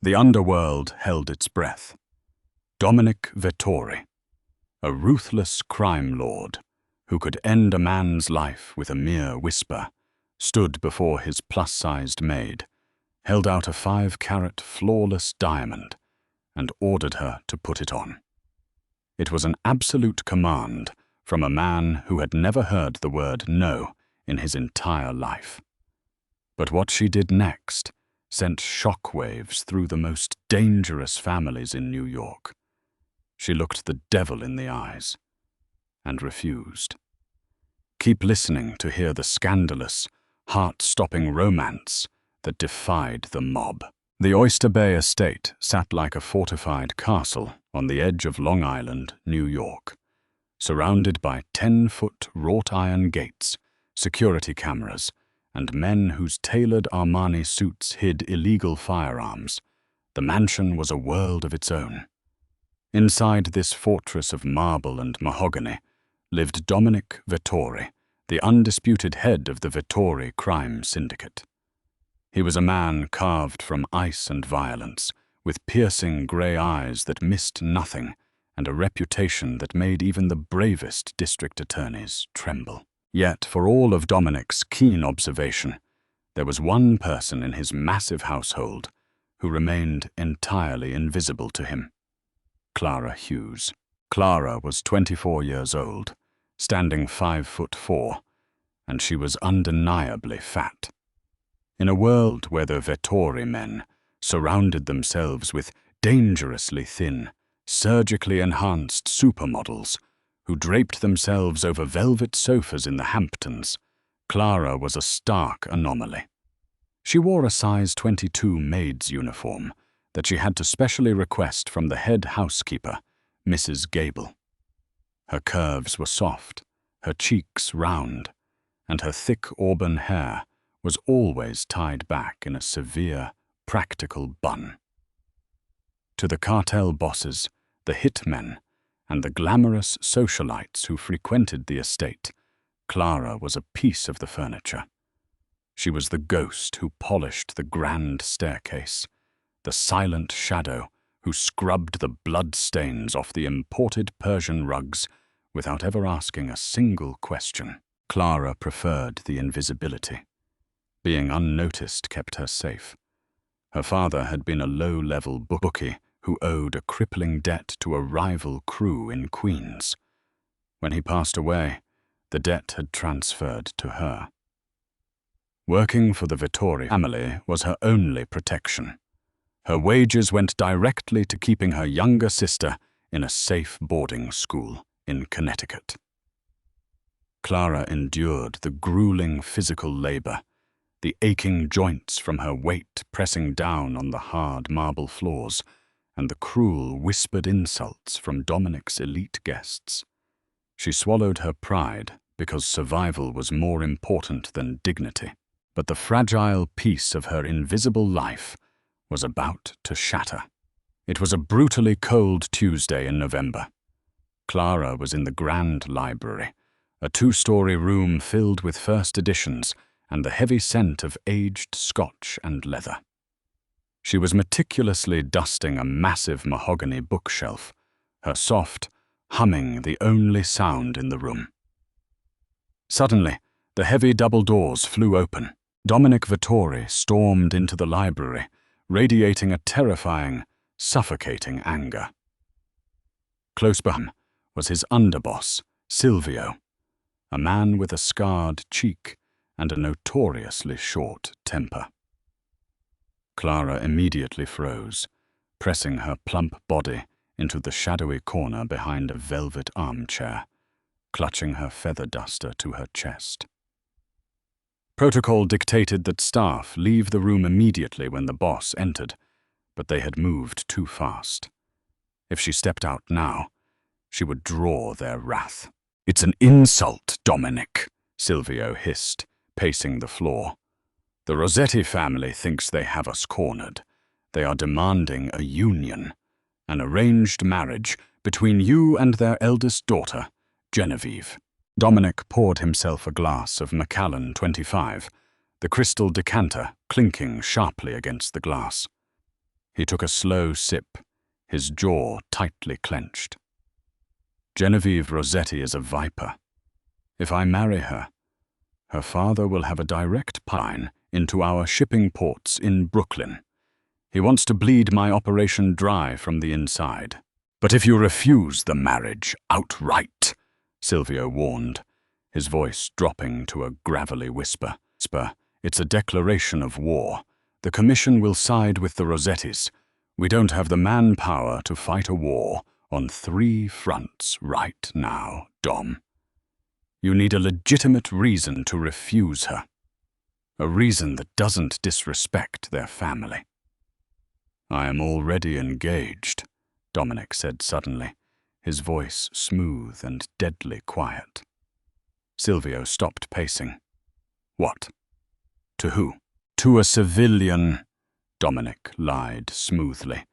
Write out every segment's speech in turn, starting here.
The underworld held its breath. Dominic Vettori, a ruthless crime lord who could end a man's life with a mere whisper, stood before his plus-sized maid, held out a 5-carat flawless diamond, and ordered her to put it on. It was an absolute command from a man who had never heard the word no in his entire life. But what she did next sent shockwaves through the most dangerous families in New York. She looked the devil in the eyes and refused. Keep listening to hear the scandalous, heart-stopping romance that defied the mob. The Oyster Bay estate sat like a fortified castle on the edge of Long Island, New York, surrounded by 10-foot wrought iron gates, security cameras, and men whose tailored Armani suits hid illegal firearms. The mansion was a world of its own. Inside this fortress of marble and mahogany lived Dominic Vettori, the undisputed head of the Vettori crime syndicate. He was a man carved from ice and violence, with piercing grey eyes that missed nothing and a reputation that made even the bravest district attorneys tremble. Yet, for all of Dominic's keen observation, there was one person in his massive household who remained entirely invisible to him: Clara Hughes. Clara was 24 years old, standing 5'4", and she was undeniably fat. In a world where the Vettori men surrounded themselves with dangerously thin, surgically enhanced supermodels who draped themselves over velvet sofas in the Hamptons, Clara was a stark anomaly. She wore a size 22 maid's uniform that she had to specially request from the head housekeeper, Mrs. Gable. Her curves were soft, her cheeks round, and her thick auburn hair was always tied back in a severe, practical bun. To the cartel bosses, the hitmen, and the glamorous socialites who frequented the estate, Clara was a piece of the furniture. She was the ghost who polished the grand staircase, the silent shadow who scrubbed the blood-stains off the imported Persian rugs without ever asking a single question. Clara preferred the invisibility. Being unnoticed kept her safe. Her father had been a low-level bookie who owed a crippling debt to a rival crew in Queens. When he passed away, the debt had transferred to her. Working for the Vettori family was her only protection. Her wages went directly to keeping her younger sister in a safe boarding school in Connecticut. Clara endured the grueling physical labor, the aching joints from her weight pressing down on the hard marble floors, and the cruel whispered insults from Dominic's elite guests. She swallowed her pride because survival was more important than dignity. But the fragile piece of her invisible life was about to shatter. It was a brutally cold Tuesday in November. Clara was in the Grand Library, a 2-story room filled with first editions and the heavy scent of aged Scotch and leather. She was meticulously dusting a massive mahogany bookshelf, her soft humming the only sound in the room. Suddenly, the heavy double doors flew open. Dominic Vettori stormed into the library, radiating a terrifying, suffocating anger. Close by him was his underboss, Silvio, a man with a scarred cheek and a notoriously short temper. Clara immediately froze, pressing her plump body into the shadowy corner behind a velvet armchair, clutching her feather duster to her chest. Protocol dictated that staff leave the room immediately when the boss entered, but they had moved too fast. If she stepped out now, she would draw their wrath. "It's an insult, Dominic," Silvio hissed, pacing the floor. "The Rossetti family thinks they have us cornered. They are demanding a union, an arranged marriage between you and their eldest daughter, Genevieve." Dominic poured himself a glass of Macallan 25, the crystal decanter clinking sharply against the glass. He took a slow sip, his jaw tightly clenched. Genevieve Rossetti is a viper. If I marry her, her father will have a direct pipeline into our shipping ports in Brooklyn. He wants to bleed my operation dry from the inside. But if you refuse the marriage outright, Silvio warned, his voice dropping to a gravelly whisper. It's a declaration of war. The Commission will side with the Rossettis. We don't have the manpower to fight a war on 3 fronts right now, Dom. You need a legitimate reason to refuse her. A reason that doesn't disrespect their family. I am already engaged, Dominic said suddenly, his voice smooth and deadly quiet. Silvio stopped pacing. What? To who? To a civilian, Dominic lied smoothly,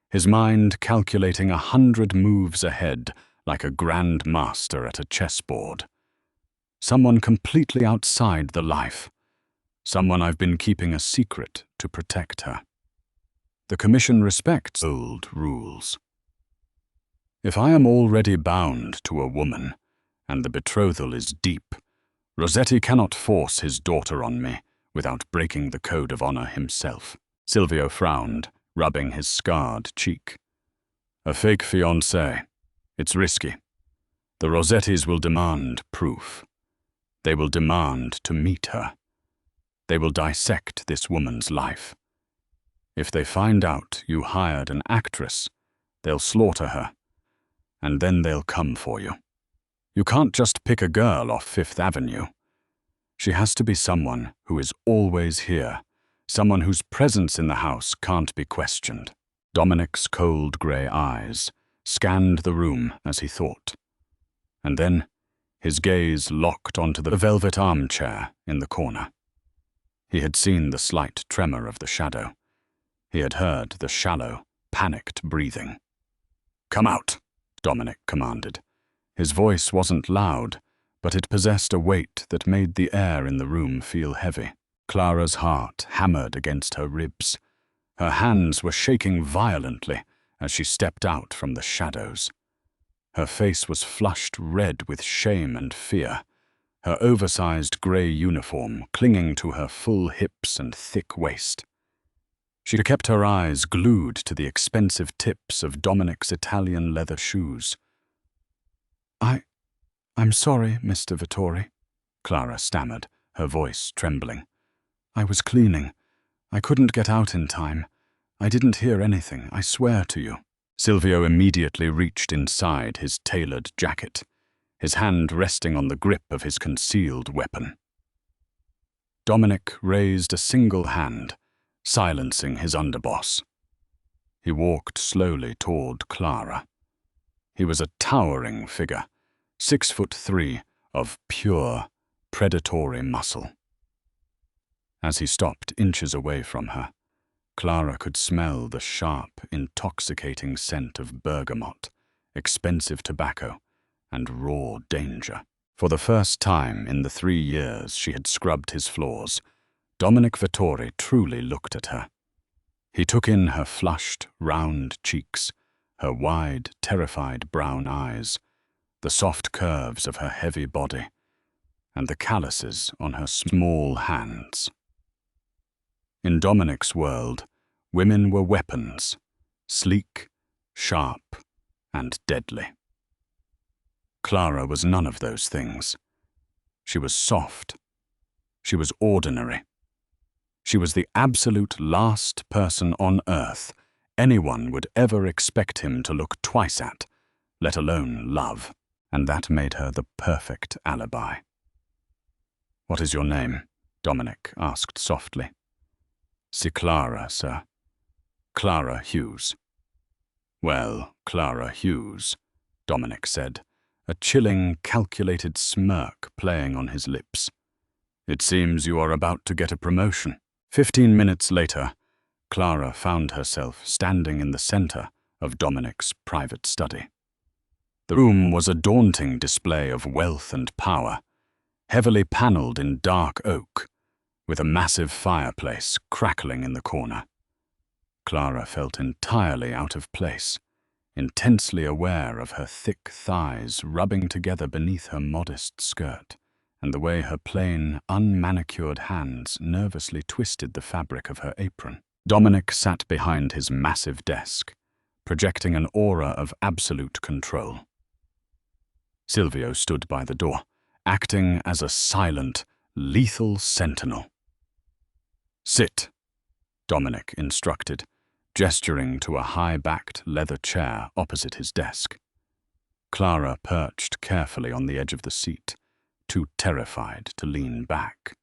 his mind calculating 100 moves ahead like a grand master at a chessboard. Someone completely outside the life. Someone I've been keeping a secret to protect her. The Commission respects old rules. If I am already bound to a woman, and the betrothal is deep, Rossetti cannot force his daughter on me without breaking the code of honor himself. Silvio frowned, rubbing his scarred cheek. A fake fiancé. It's risky. The Rossettis will demand proof. They will demand to meet her. They will dissect this woman's life. If they find out you hired an actress, they'll slaughter her, and then they'll come for you. You can't just pick a girl off Fifth Avenue. She has to be someone who is always here, someone whose presence in the house can't be questioned. Dominic's cold grey eyes scanned the room as he thought, and then his gaze locked onto the velvet armchair in the corner. He had seen the slight tremor of the shadow. He had heard the shallow, panicked breathing. "Come out," Dominic commanded. His voice wasn't loud, but it possessed a weight that made the air in the room feel heavy. Clara's heart hammered against her ribs. Her hands were shaking violently as she stepped out from the shadows. Her face was flushed red with shame and fear, her oversized grey uniform clinging to her full hips and thick waist. She kept her eyes glued to the expensive tips of Dominic's Italian leather shoes. I'm sorry, Mr. Vittori," Clara stammered, her voice trembling. "I was cleaning. I couldn't get out in time. I didn't hear anything, I swear to you." Silvio immediately reached inside his tailored jacket, his hand resting on the grip of his concealed weapon. Dominic raised a single hand, silencing his underboss. He walked slowly toward Clara. He was a towering figure, 6'3", of pure, predatory muscle. As he stopped inches away from her, Clara could smell the sharp, intoxicating scent of bergamot, expensive tobacco, and raw danger. For the first time in the 3 years she had scrubbed his floors, Dominic Vittori truly looked at her. He took in her flushed, round cheeks, her wide, terrified brown eyes, the soft curves of her heavy body, and the calluses on her small hands. In Dominic's world, women were weapons, sleek, sharp, and deadly. Clara was none of those things. She was soft. She was ordinary. She was the absolute last person on earth anyone would ever expect him to look twice at, let alone love, and that made her the perfect alibi. "What is your name?" Dominic asked softly. "Si Clara, sir. Clara Hughes." "Well, Clara Hughes," Dominic said, a chilling, calculated smirk playing on his lips. "It seems you are about to get a promotion." 15 minutes later, Clara found herself standing in the center of Dominic's private study. The room was a daunting display of wealth and power, heavily paneled in dark oak, with a massive fireplace crackling in the corner. Clara felt entirely out of place, intensely aware of her thick thighs rubbing together beneath her modest skirt, and the way her plain, unmanicured hands nervously twisted the fabric of her apron. Dominic sat behind his massive desk, projecting an aura of absolute control. Silvio stood by the door, acting as a silent, lethal sentinel. "Sit," Dominic instructed, gesturing to a high-backed leather chair opposite his desk. Clara perched carefully on the edge of the seat, too terrified to lean back.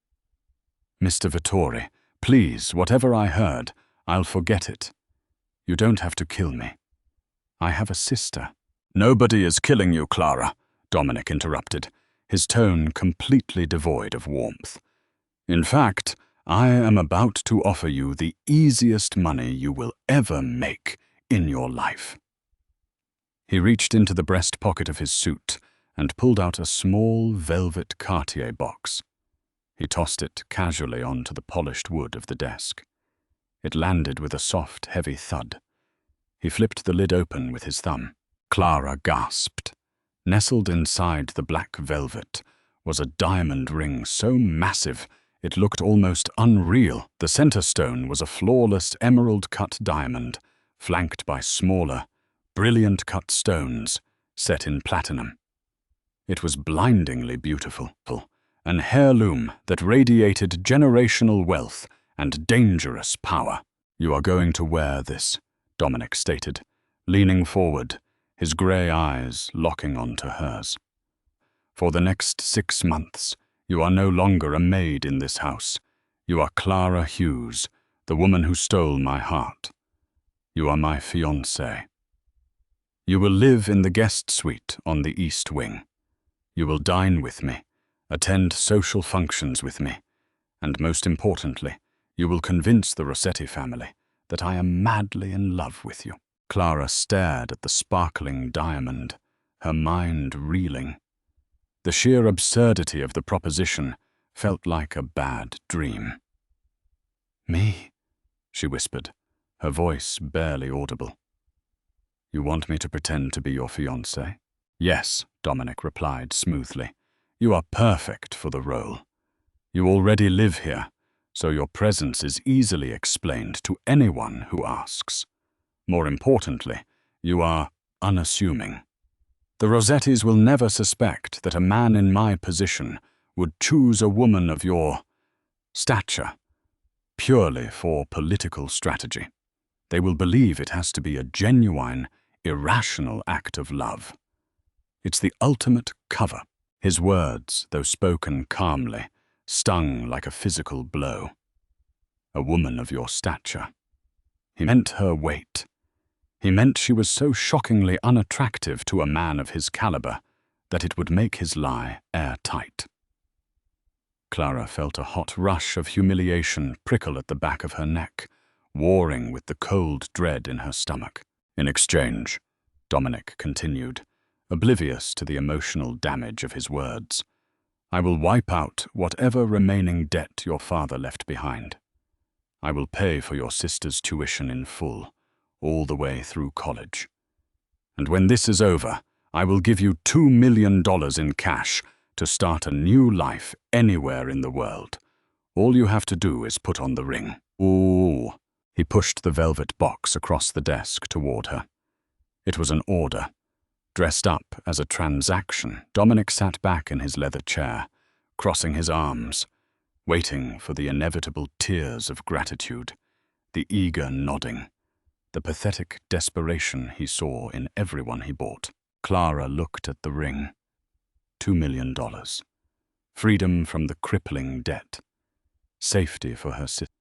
"Mr. Vettori, please, whatever I heard, I'll forget it. You don't have to kill me. I have a sister." "Nobody is killing you, Clara," Dominic interrupted, his tone completely devoid of warmth. "In fact, I am about to offer you the easiest money you will ever make in your life." He reached into the breast pocket of his suit and pulled out a small velvet Cartier box. He tossed it casually onto the polished wood of the desk. It landed with a soft, heavy thud. He flipped the lid open with his thumb. Clara gasped. Nestled inside the black velvet was a diamond ring so massive it looked almost unreal. The center stone was a flawless emerald-cut diamond, flanked by smaller, brilliant-cut stones set in platinum. It was blindingly beautiful, an heirloom that radiated generational wealth and dangerous power. "You are going to wear this," Dominic stated, leaning forward, his grey eyes locking onto hers. "For the next 6 months, you are no longer a maid in this house. You are Clara Hughes, the woman who stole my heart. You are my fiancée. You will live in the guest suite on the East Wing. You will dine with me, attend social functions with me, and most importantly, you will convince the Rossetti family that I am madly in love with you." Clara stared at the sparkling diamond, her mind reeling. The sheer absurdity of the proposition felt like a bad dream. "Me?" she whispered, her voice barely audible. "You want me to pretend to be your fiancé?" "Yes," Dominic replied smoothly. "You are perfect for the role. You already live here, so your presence is easily explained to anyone who asks. More importantly, you are unassuming. The Rossettis will never suspect that a man in my position would choose a woman of your stature purely for political strategy. They will believe it has to be a genuine, irrational act of love. It's the ultimate cover." His words, though spoken calmly, stung like a physical blow. A woman of your stature. He meant her weight. He meant she was so shockingly unattractive to a man of his caliber that it would make his lie airtight. Clara felt a hot rush of humiliation prickle at the back of her neck, warring with the cold dread in her stomach. "In exchange," Dominic continued, oblivious to the emotional damage of his words, "I will wipe out whatever remaining debt your father left behind. I will pay for your sister's tuition in full, all the way through college. And when this is over, I will give you $2 million in cash to start a new life anywhere in the world. All you have to do is put on the ring." "Ooh." He pushed the velvet box across the desk toward her. It was an order. Dressed up as a transaction, Dominic sat back in his leather chair, crossing his arms, waiting for the inevitable tears of gratitude, the eager nodding, the pathetic desperation he saw in everyone he bought. Clara looked at the ring. $2 million. Freedom from the crippling debt. Safety for her sister.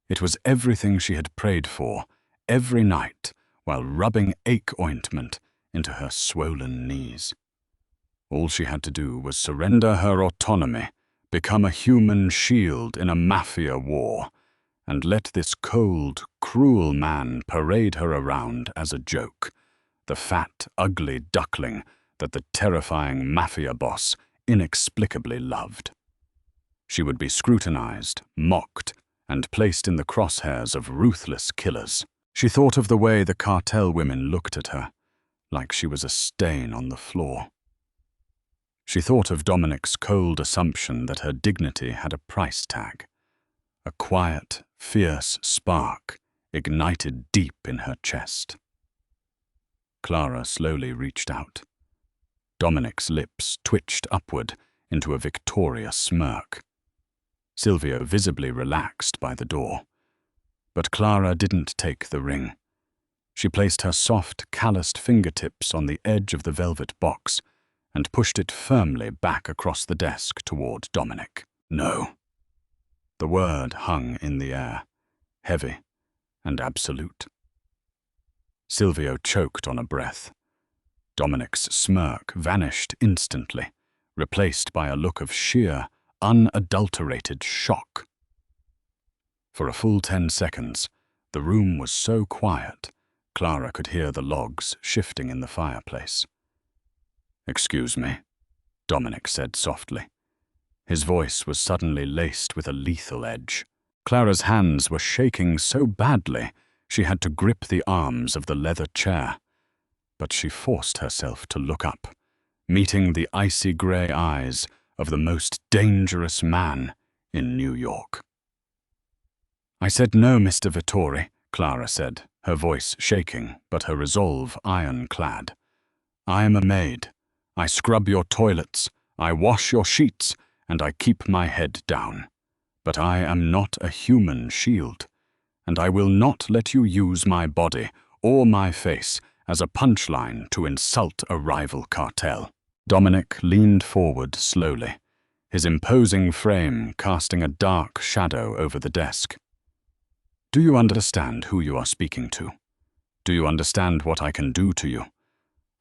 It was everything she had prayed for every night while rubbing ache ointment into her swollen knees. All she had to do was surrender her autonomy, become a human shield in a mafia war, and let this cold, cruel man parade her around as a joke, the fat, ugly duckling that the terrifying mafia boss inexplicably loved. She would be scrutinized, mocked, and placed in the crosshairs of ruthless killers. She thought of the way the cartel women looked at her, like she was a stain on the floor. She thought of Dominic's cold assumption that her dignity had a price tag. A quiet, fierce spark ignited deep in her chest. Clara slowly reached out. Dominic's lips twitched upward into a victorious smirk. Silvio visibly relaxed by the door. But Clara didn't take the ring. She placed her soft, calloused fingertips on the edge of the velvet box and pushed it firmly back across the desk toward Dominic. No. The word hung in the air, heavy and absolute. Silvio choked on a breath. Dominic's smirk vanished instantly, replaced by a look of sheer, unadulterated shock. For a full 10 seconds, the room was so quiet, Clara could hear the logs shifting in the fireplace. "Excuse me," Dominic said softly. His voice was suddenly laced with a lethal edge. Clara's hands were shaking so badly she had to grip the arms of the leather chair. But she forced herself to look up, meeting the icy grey eyes of the most dangerous man in New York. "I said no, Mr. Vittori," Clara said, her voice shaking, but her resolve ironclad. "I am a maid. I scrub your toilets, I wash your sheets, and I keep my head down. But I am not a human shield, and I will not let you use my body or my face as a punchline to insult a rival cartel." Dominic leaned forward slowly, his imposing frame casting a dark shadow over the desk. "Do you understand who you are speaking to? Do you understand what I can do to you?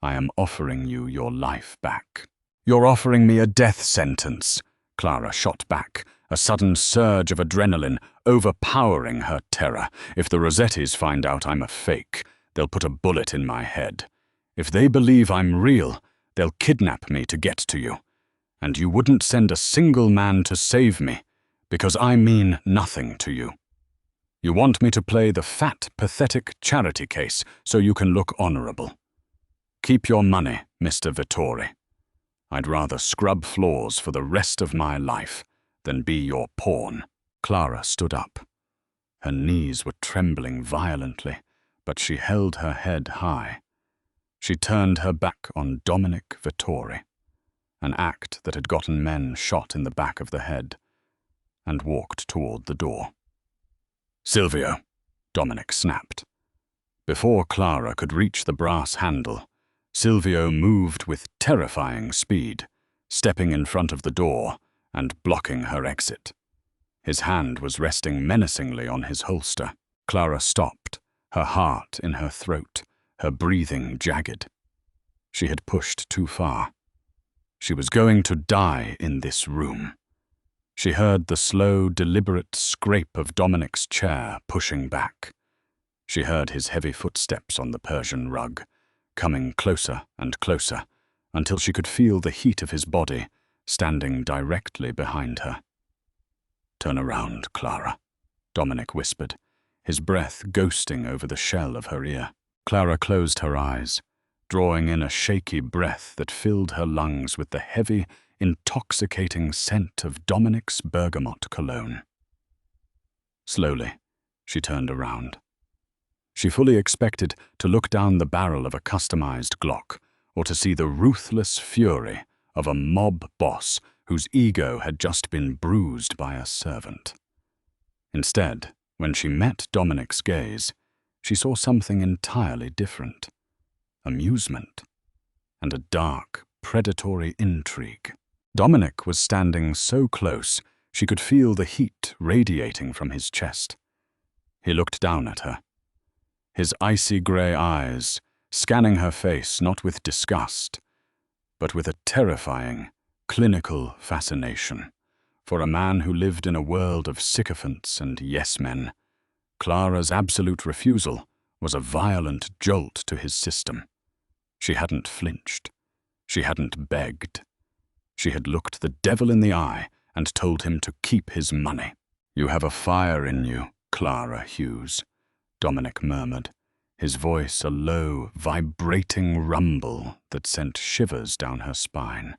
I am offering you your life back." "You're offering me a death sentence," Clara shot back, a sudden surge of adrenaline overpowering her terror. "If the Rossettis find out I'm a fake, they'll put a bullet in my head. If they believe I'm real, they'll kidnap me to get to you. And you wouldn't send a single man to save me, because I mean nothing to you. You want me to play the fat, pathetic charity case so you can look honorable. Keep your money, Mr. Vittori. I'd rather scrub floors for the rest of my life than be your pawn." Clara stood up. Her knees were trembling violently, but she held her head high. She turned her back on Dominic Vittori, an act that had gotten men shot in the back of the head, and walked toward the door. "Silvio," Dominic snapped. Before Clara could reach the brass handle, Silvio moved with terrifying speed, stepping in front of the door and blocking her exit. His hand was resting menacingly on his holster. Clara stopped, her heart in her throat, her breathing jagged. She had pushed too far. She was going to die in this room. She heard the slow, deliberate scrape of Dominic's chair pushing back. She heard his heavy footsteps on the Persian rug, coming closer and closer, until she could feel the heat of his body standing directly behind her. "Turn around, Clara," Dominic whispered, his breath ghosting over the shell of her ear. Clara closed her eyes, drawing in a shaky breath that filled her lungs with the heavy, intoxicating scent of Dominic's bergamot cologne. Slowly, she turned around. She fully expected to look down the barrel of a customized Glock, or to see the ruthless fury of a mob boss whose ego had just been bruised by a servant. Instead, when she met Dominic's gaze, she saw something entirely different: amusement and a dark, predatory intrigue. Dominic was standing so close she could feel the heat radiating from his chest. He looked down at her, his icy grey eyes scanning her face not with disgust, but with a terrifying, clinical fascination. For a man who lived in a world of sycophants and yes-men, Clara's absolute refusal was a violent jolt to his system. She hadn't flinched. She hadn't begged. She had looked the devil in the eye and told him to keep his money. "You have a fire in you, Clara Hughes," Dominic murmured, his voice a low, vibrating rumble that sent shivers down her spine.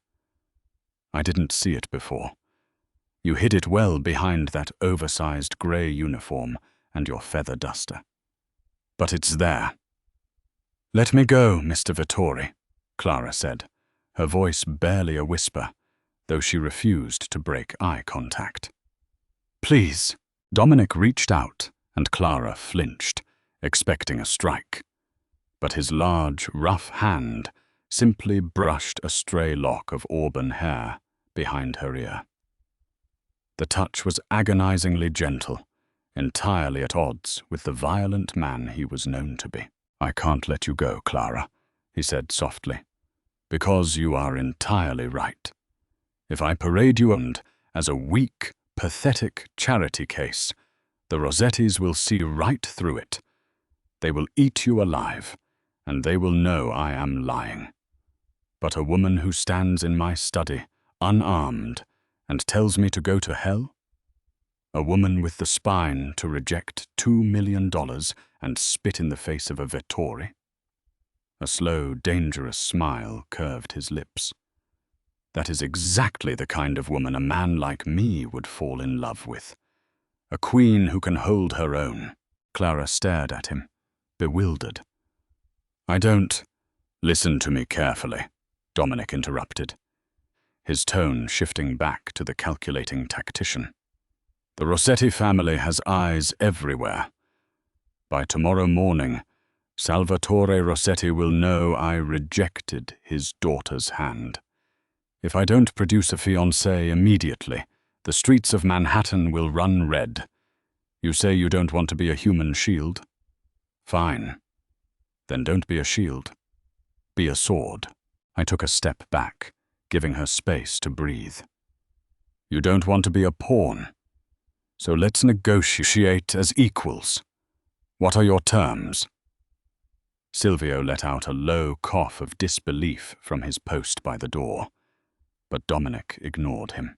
I didn't see it before. You hid it well behind that oversized grey uniform and your feather duster. But it's there. "Let me go, Mr. Vittori," Clara said, her voice barely a whisper, though she refused to break eye contact. "Please." Dominic reached out, and Clara flinched, expecting a strike. But his large, rough hand simply brushed a stray lock of auburn hair behind her ear. The touch was agonizingly gentle, entirely at odds with the violent man he was known to be. "I can't let you go, Clara," he said softly, "because you are entirely right. If I parade you around as a weak, pathetic charity case, the Rossettis will see right through it. They will eat you alive, and they will know I am lying. But a woman who stands in my study, unarmed, and tells me to go to hell? A woman with the spine to reject $2 million and spit in the face of a Vittori?" A slow, dangerous smile curved his lips. "That is exactly the kind of woman a man like me would fall in love with. A queen who can hold her own." Clara stared at him, bewildered. "I don't—" "Listen to me carefully," Dominic interrupted, his tone shifting back to the calculating tactician. "The Rossetti family has eyes everywhere. By tomorrow morning, Salvatore Rossetti will know I rejected his daughter's hand. If I don't produce a fiancé immediately, the streets of Manhattan will run red. You say you don't want to be a human shield? Fine. Then don't be a shield. Be a sword." I took a step back, giving her space to breathe. "You don't want to be a pawn? So let's negotiate as equals. What are your terms?" Silvio let out a low cough of disbelief from his post by the door, but Dominic ignored him.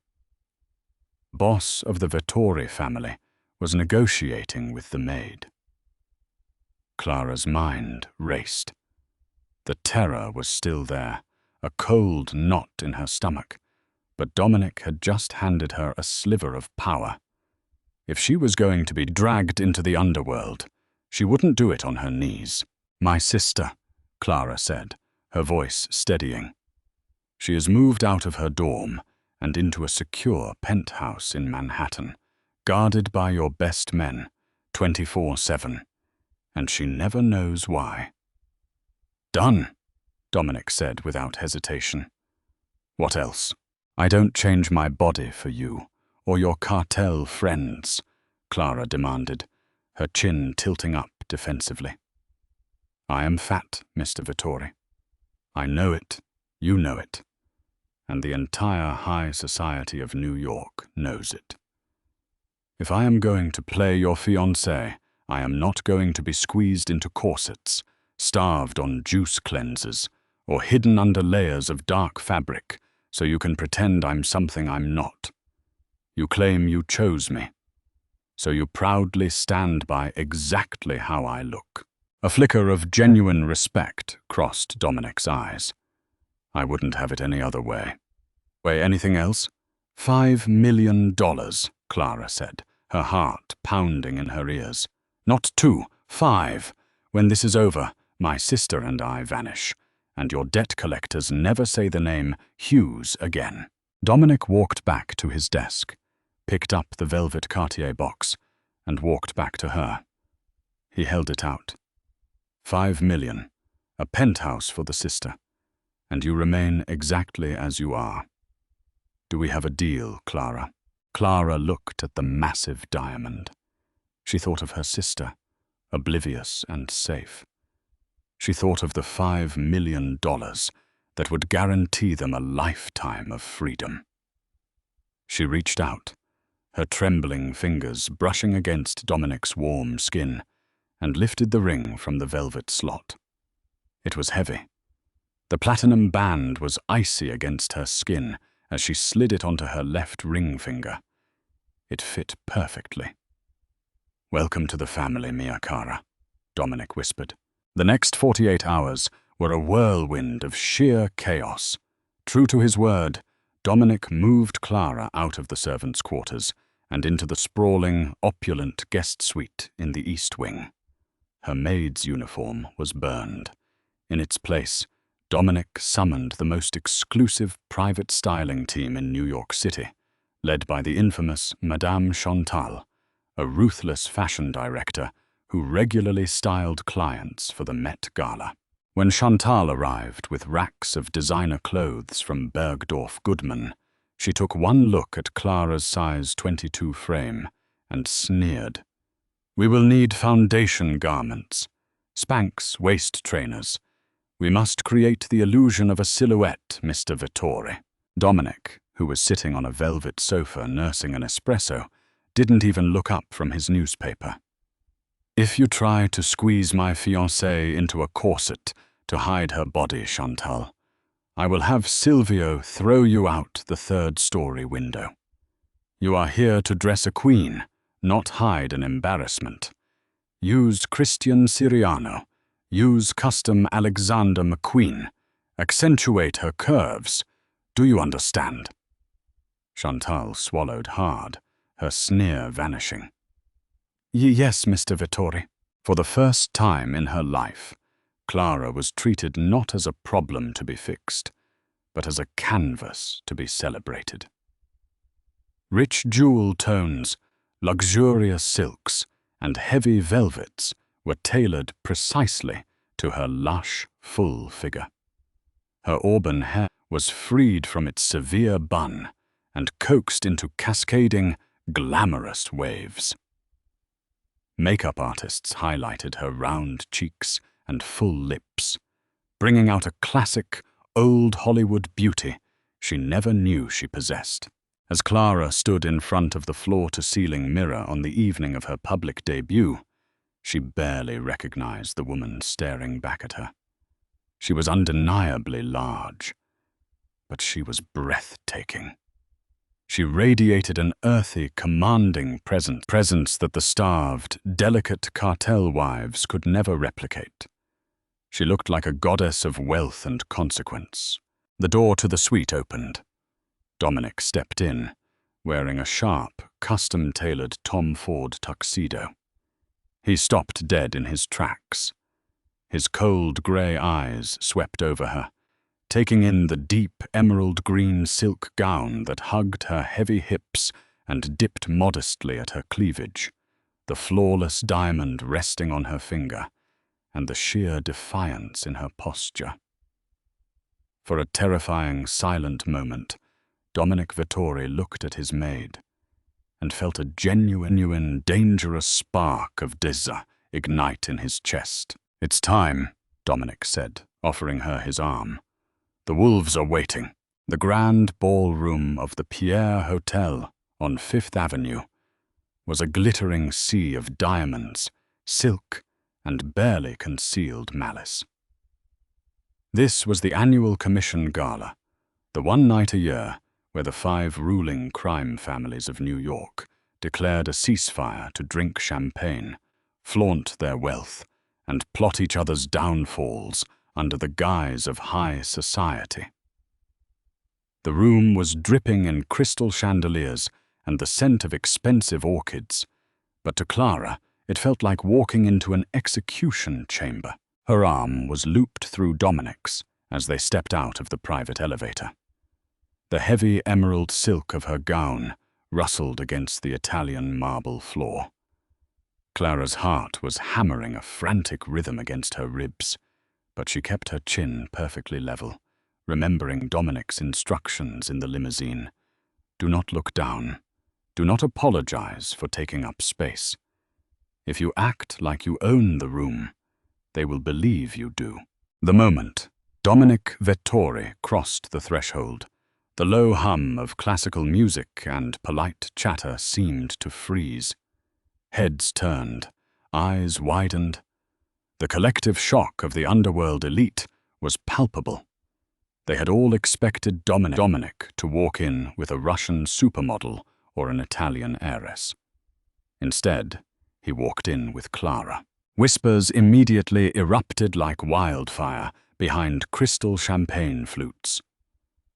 Boss of the Vittori family was negotiating with the Maid. Clara's mind raced. The terror was still there, a cold knot in her stomach, but Dominic had just handed her a sliver of power. If she was going to be dragged into the underworld, she wouldn't do it on her knees. "My sister," Clara said, her voice steadying. "She has moved out of her dorm and into a secure penthouse in Manhattan, guarded by your best men, 24/7, and she never knows why." "Done," Dominic said without hesitation. "What else?" "I don't change my body for you, or your cartel friends," Clara demanded, her chin tilting up defensively. "I am fat, Mr. Vittori. I know it, you know it, and the entire high society of New York knows it. If I am going to play your fiancé, I am not going to be squeezed into corsets, starved on juice cleansers, or hidden under layers of dark fabric so you can pretend I'm something I'm not. You claim you chose me, so you proudly stand by exactly how I look." A flicker of genuine respect crossed Dominic's eyes. "I wouldn't have it any other way." "Way anything else?" $5 million, Clara said, her heart pounding in her ears. "Not 2, 5. When this is over, my sister and I vanish, and your debt collectors never say the name Hughes again." Dominic walked back to his desk, picked up the velvet Cartier box, and walked back to her. He held it out. $5 million, a penthouse for the sister, and you remain exactly as you are. Do we have a deal, Clara? Clara looked at the massive diamond. She thought of her sister, oblivious and safe. She thought of the $5 million that would guarantee them a lifetime of freedom. She reached out, her trembling fingers brushing against Dominic's warm skin, and lifted the ring from the velvet slot. It was heavy. The platinum band was icy against her skin as she slid it onto her left ring finger. It fit perfectly. "Welcome to the family, mia cara," Dominic whispered. The next 48 hours were a whirlwind of sheer chaos. True to his word, Dominic moved Clara out of the servants' quarters and into the sprawling, opulent guest suite in the East Wing. Her maid's uniform was burned. In its place, Dominic summoned the most exclusive private styling team in New York City, led by the infamous Madame Chantal, a ruthless fashion director who regularly styled clients for the Met Gala. When Chantal arrived with racks of designer clothes from Bergdorf Goodman, she took one look at Clara's size 22 frame and sneered. "We will need foundation garments, Spanx waist trainers. We must create the illusion of a silhouette, Mr. Vittori." Dominic, who was sitting on a velvet sofa nursing an espresso, didn't even look up from his newspaper. "If you try to squeeze my fiancée into a corset to hide her body, Chantal, I will have Silvio throw you out the third-story window. You are here to dress a queen, not hide an embarrassment. Use Christian Siriano. Use custom Alexander McQueen. Accentuate her curves. Do you understand?" Chantal swallowed hard, her sneer vanishing. "Yes, Mr. Vittori." For the first time in her life, Clara was treated not as a problem to be fixed, but as a canvas to be celebrated. Rich jewel tones, luxurious silks, and heavy velvets were tailored precisely to her lush, full figure. Her auburn hair was freed from its severe bun and coaxed into cascading, glamorous waves. Makeup artists highlighted her round cheeks and full lips, bringing out a classic, old Hollywood beauty she never knew she possessed. As Clara stood in front of the floor-to-ceiling mirror on the evening of her public debut, she barely recognized the woman staring back at her. She was undeniably large, but she was breathtaking. She radiated an earthy, commanding presence that the starved, delicate cartel wives could never replicate. She looked like a goddess of wealth and consequence. The door to the suite opened. Dominic stepped in, wearing a sharp, custom-tailored Tom Ford tuxedo. He stopped dead in his tracks. His cold grey eyes swept over her, taking in the deep emerald green silk gown that hugged her heavy hips and dipped modestly at her cleavage, the flawless diamond resting on her finger, and the sheer defiance in her posture. For a terrifying, silent moment, Dominic Vittori looked at his maid and felt a genuine, dangerous spark of desire ignite in his chest. "It's time," Dominic said, offering her his arm. "The wolves are waiting." The grand ballroom of the Pierre Hotel on Fifth Avenue was a glittering sea of diamonds, silk, and barely concealed malice. This was the annual commission gala, the one night a year where the 5 ruling crime families of New York declared a ceasefire to drink champagne, flaunt their wealth, and plot each other's downfalls under the guise of high society. The room was dripping in crystal chandeliers and the scent of expensive orchids, but to Clara it felt like walking into an execution chamber. Her arm was looped through Dominic's as they stepped out of the private elevator. The heavy emerald silk of her gown rustled against the Italian marble floor. Clara's heart was hammering a frantic rhythm against her ribs, but she kept her chin perfectly level, remembering Dominic's instructions in the limousine. Do not look down. Do not apologize for taking up space. If you act like you own the room, they will believe you do. The moment Dominic Vittori crossed the threshold, the low hum of classical music and polite chatter seemed to freeze. Heads turned, eyes widened. The collective shock of the underworld elite was palpable. They had all expected Dominic to walk in with a Russian supermodel or an Italian heiress. Instead, he walked in with Clara. Whispers immediately erupted like wildfire behind crystal champagne flutes.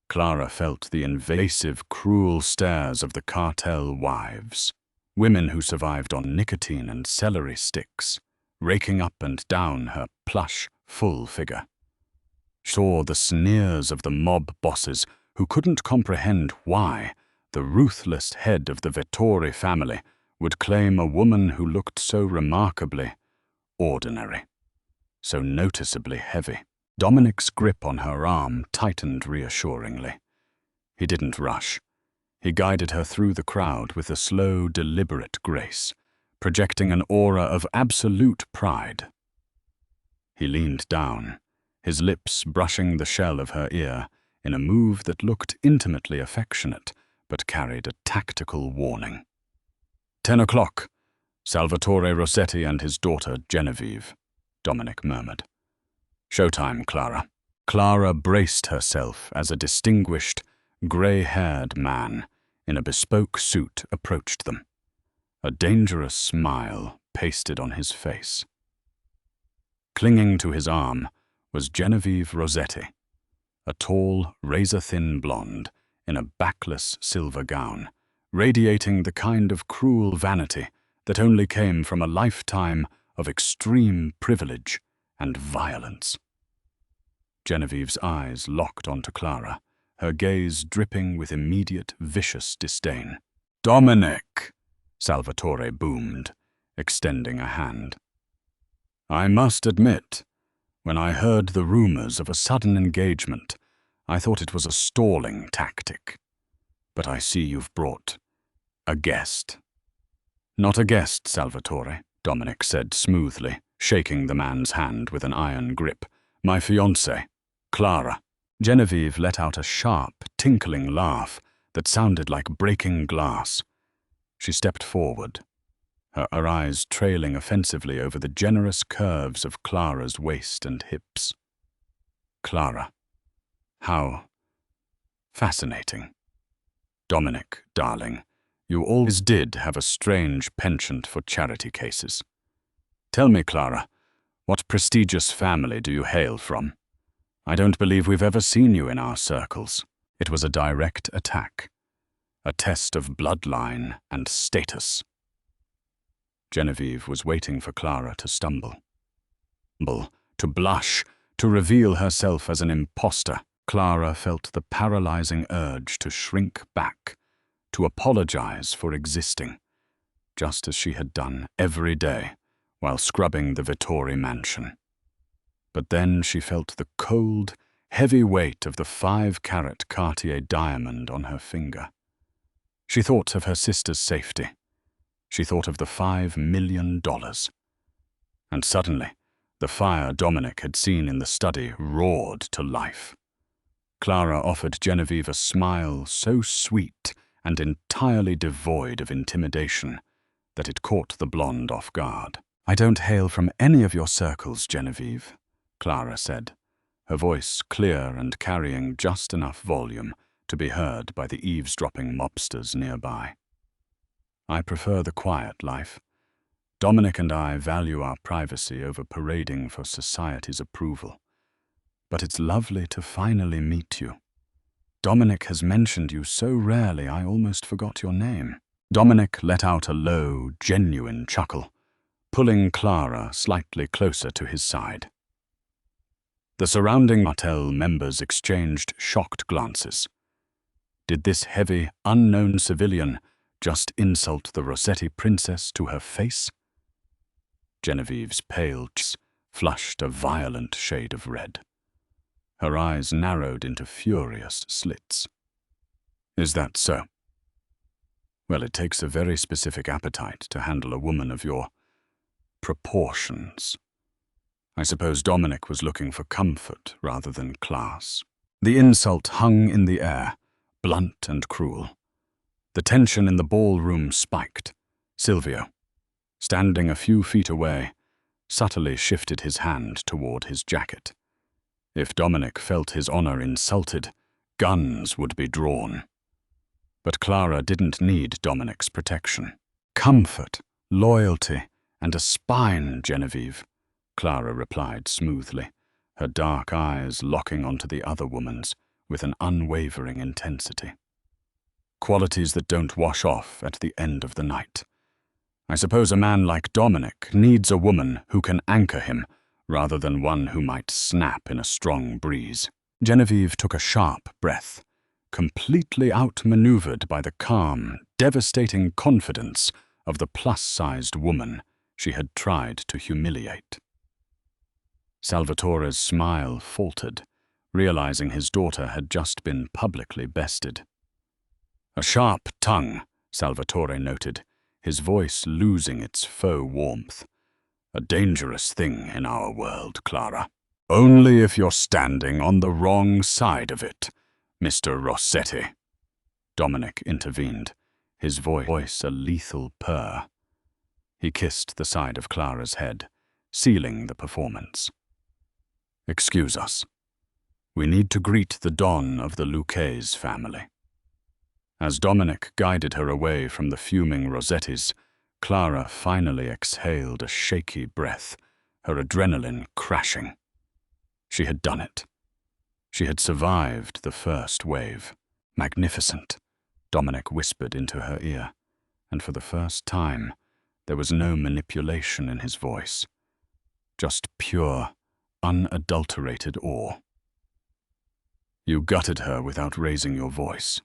Clara felt the invasive, cruel stares of the cartel wives, women who survived on nicotine and celery sticks, raking up and down her plush, full figure. She saw the sneers of the mob bosses who couldn't comprehend why the ruthless head of the Vettori family would claim a woman who looked so remarkably ordinary, so noticeably heavy. Dominic's grip on her arm tightened reassuringly. He didn't rush. He guided her through the crowd with a slow, deliberate grace, projecting an aura of absolute pride. He leaned down, his lips brushing the shell of her ear in a move that looked intimately affectionate but carried a tactical warning. 10 o'clock. Salvatore Rossetti and his daughter Genevieve, Dominic murmured. Showtime, Clara. Clara braced herself as a distinguished, grey-haired man in a bespoke suit approached them. A dangerous smile pasted on his face. Clinging to his arm was Genevieve Rossetti, a tall, razor-thin blonde in a backless silver gown, radiating the kind of cruel vanity that only came from a lifetime of extreme privilege and violence. Genevieve's eyes locked onto Clara, her gaze dripping with immediate, vicious disdain. "Dominic!" Salvatore boomed, extending a hand. "I must admit, when I heard the rumors of a sudden engagement, I thought it was a stalling tactic. But I see you've brought a guest." "Not a guest, Salvatore," Dominic said smoothly, shaking the man's hand with an iron grip. "My fiancée, Clara." Genevieve let out a sharp, tinkling laugh that sounded like breaking glass. She stepped forward, her eyes trailing offensively over the generous curves of Clara's waist and hips. "Clara, how fascinating. Dominic, darling, you always did have a strange penchant for charity cases. Tell me, Clara, what prestigious family do you hail from? I don't believe we've ever seen you in our circles." It was a direct attack, a test of bloodline and status. Genevieve was waiting for Clara to stumble, to blush, to reveal herself as an imposter. Clara felt the paralyzing urge to shrink back, to apologize for existing, just as she had done every day while scrubbing the Vettori mansion. But then she felt the cold, heavy weight of the 5-carat Cartier diamond on her finger. She thought of her sister's safety. She thought of the $5 million. And suddenly, the fire Dominic had seen in the study roared to life. Clara offered Genevieve a smile so sweet and entirely devoid of intimidation that it caught the blonde off guard. "I don't hail from any of your circles, Genevieve," Clara said, her voice clear and carrying just enough volume to be heard by the eavesdropping mobsters nearby. "I prefer the quiet life. Dominic and I value our privacy over parading for society's approval. But it's lovely to finally meet you. Dominic has mentioned you so rarely I almost forgot your name." Dominic let out a low, genuine chuckle, pulling Clara slightly closer to his side. The surrounding cartel members exchanged shocked glances. Did this heavy, unknown civilian just insult the Rossetti princess to her face? Genevieve's pale cheeks flushed a violent shade of red. Her eyes narrowed into furious slits. "Is that so? Well, it takes a very specific appetite to handle a woman of your proportions. I suppose Dominic was looking for comfort rather than class." The insult hung in the air, blunt and cruel. The tension in the ballroom spiked. Silvio, standing a few feet away, subtly shifted his hand toward his jacket. If Dominic felt his honor insulted, guns would be drawn. But Clara didn't need Dominic's protection. Comfort, loyalty, "And a spine, Genevieve," Clara replied smoothly, her dark eyes locking onto the other woman's with an unwavering intensity. "Qualities that don't wash off at the end of the night. I suppose a man like Dominic needs a woman who can anchor him rather than one who might snap in a strong breeze." Genevieve took a sharp breath, completely outmaneuvered by the calm, devastating confidence of the plus-sized woman she had tried to humiliate. Salvatore's smile faltered, realizing his daughter had just been publicly bested. "A sharp tongue," Salvatore noted, his voice losing its faux warmth. "A dangerous thing in our world, Clara. Only if you're standing on the wrong side of it, Mr. Rossetti," Dominic intervened, his voice a lethal purr. He kissed the side of Clara's head, sealing the performance. "Excuse us. We need to greet the Don of the Luquez family." As Dominic guided her away from the fuming Rossettis, Clara finally exhaled a shaky breath, her adrenaline crashing. She had done it. She had survived the first wave. "Magnificent," Dominic whispered into her ear, and for the first time, there was no manipulation in his voice. Just pure, unadulterated awe. "You gutted her without raising your voice."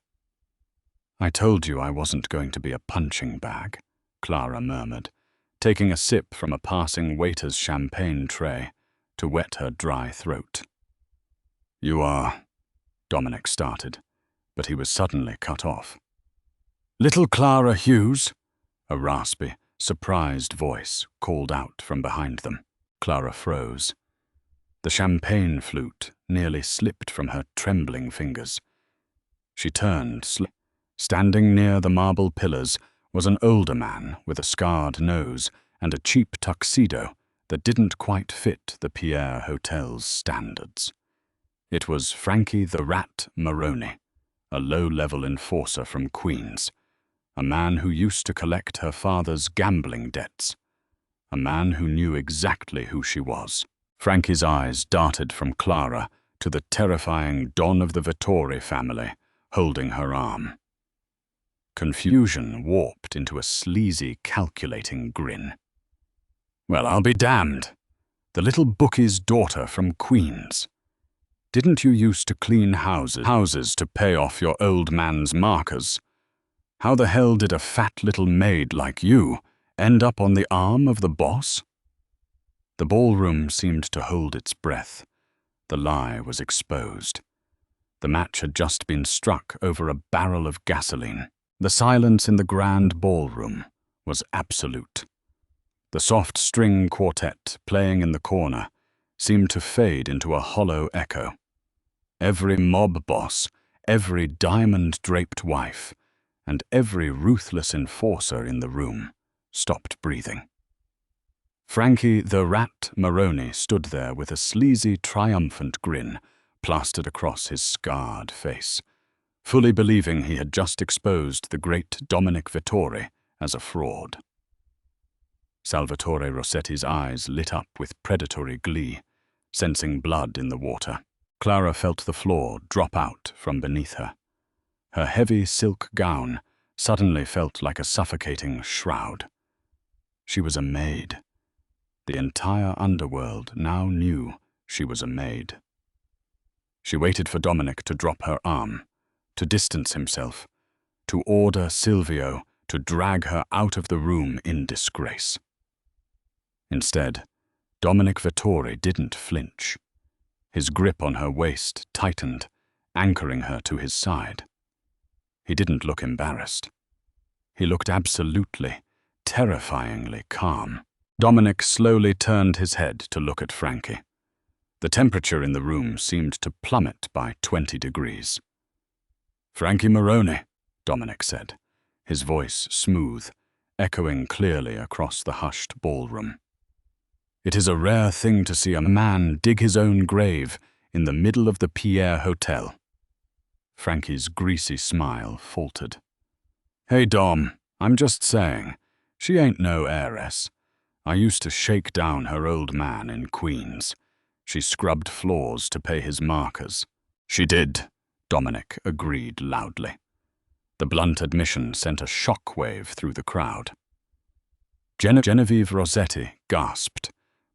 "I told you I wasn't going to be a punching bag," Clara murmured, taking a sip from a passing waiter's champagne tray to wet her dry throat. "You are," Dominic started, but he was suddenly cut off. "Little Clara Hughes," a raspy, surprised voice called out from behind them. Clara froze. The champagne flute nearly slipped from her trembling fingers. She turned. Standing near the marble pillars was an older man with a scarred nose and a cheap tuxedo that didn't quite fit the Pierre Hotel's standards. It was Frankie the Rat Maroney, a low-level enforcer from Queens, a man who used to collect her father's gambling debts, a man who knew exactly who she was. Frankie's eyes darted from Clara to the terrifying Don of the Vettori family, holding her arm. Confusion warped into a sleazy, calculating grin. "Well, I'll be damned. The little bookie's daughter from Queens. Didn't you used to clean houses to pay off your old man's markers? How the hell did a fat little maid like you end up on the arm of the boss?" The ballroom seemed to hold its breath. The lie was exposed. The match had just been struck over a barrel of gasoline. The silence in the grand ballroom was absolute. The soft string quartet playing in the corner seemed to fade into a hollow echo. Every mob boss, every diamond-draped wife, and every ruthless enforcer in the room stopped breathing. Frankie the Rat Maroney stood there with a sleazy, triumphant grin plastered across his scarred face, fully believing he had just exposed the great Dominic Vettori as a fraud. Salvatore Rossetti's eyes lit up with predatory glee, sensing blood in the water. Clara felt the floor drop out from beneath her. Her heavy silk gown suddenly felt like a suffocating shroud. She was a maid. The entire underworld now knew she was a maid. She waited for Dominic to drop her arm, to distance himself, to order Silvio to drag her out of the room in disgrace. Instead, Dominic Vettori didn't flinch. His grip on her waist tightened, anchoring her to his side. He didn't look embarrassed. He looked absolutely, terrifyingly calm. Dominic slowly turned his head to look at Frankie. The temperature in the room seemed to plummet by 20 degrees. "Frankie Maroney," Dominic said, his voice smooth, echoing clearly across the hushed ballroom. "It is a rare thing to see a man dig his own grave in the middle of the Pierre Hotel." Frankie's greasy smile faltered. "Hey, Dom, I'm just saying, she ain't no heiress. I used to shake down her old man in Queens. She scrubbed floors to pay his markers. She did, Dominic agreed loudly. The blunt admission sent a shockwave through the crowd. Genevieve Rossetti gasped,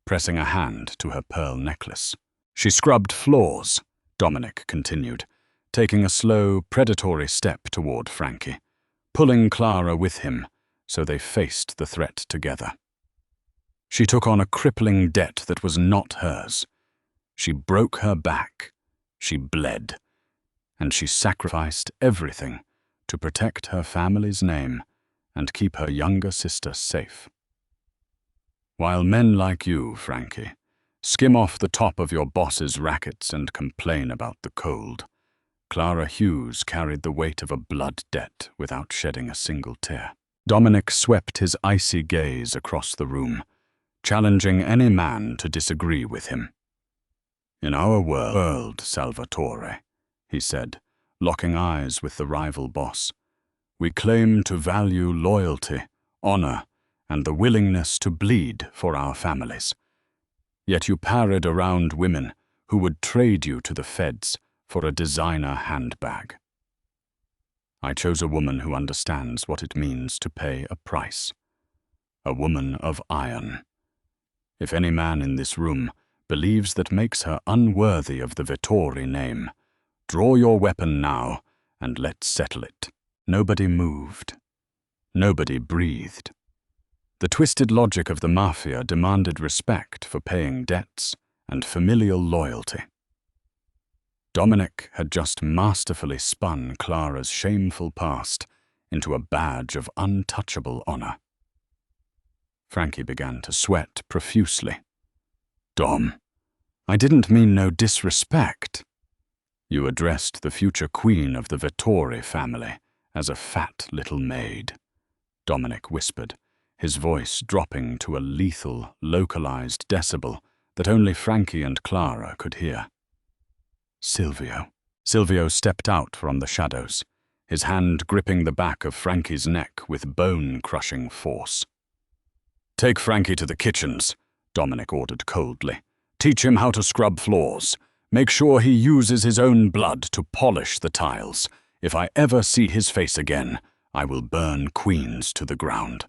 pressing a hand to her pearl necklace. She scrubbed floors, Dominic continued, taking a slow, predatory step toward Frankie, pulling Clara with him so they faced the threat together. She took on a crippling debt that was not hers. She broke her back, she bled, and she sacrificed everything to protect her family's name and keep her younger sister safe. While men like you, Frankie, skim off the top of your boss's rackets and complain about the cold, Clara Hughes carried the weight of a blood debt without shedding a single tear. Dominic swept his icy gaze across the room, challenging any man to disagree with him. "In our world, Salvatore," he said, locking eyes with the rival boss, "we claim to value loyalty, honor, and the willingness to bleed for our families. Yet you parade around women who would trade you to the feds for a designer handbag. I chose a woman who understands what it means to pay a price. A woman of iron. If any man in this room believes that makes her unworthy of the Vettori name, draw your weapon now and let's settle it." Nobody moved. Nobody breathed. The twisted logic of the Mafia demanded respect for paying debts and familial loyalty. Dominic had just masterfully spun Clara's shameful past into a badge of untouchable honor. Frankie began to sweat profusely. "Dom, I didn't mean no disrespect." "You addressed the future queen of the Vettori family as a fat little maid," Dominic whispered, his voice dropping to a lethal, localized decibel that only Frankie and Clara could hear. "Silvio." Silvio stepped out from the shadows, his hand gripping the back of Frankie's neck with bone-crushing force. "Take Frankie to the kitchens," Dominic ordered coldly. "Teach him how to scrub floors. Make sure he uses his own blood to polish the tiles. If I ever see his face again, I will burn Queens to the ground."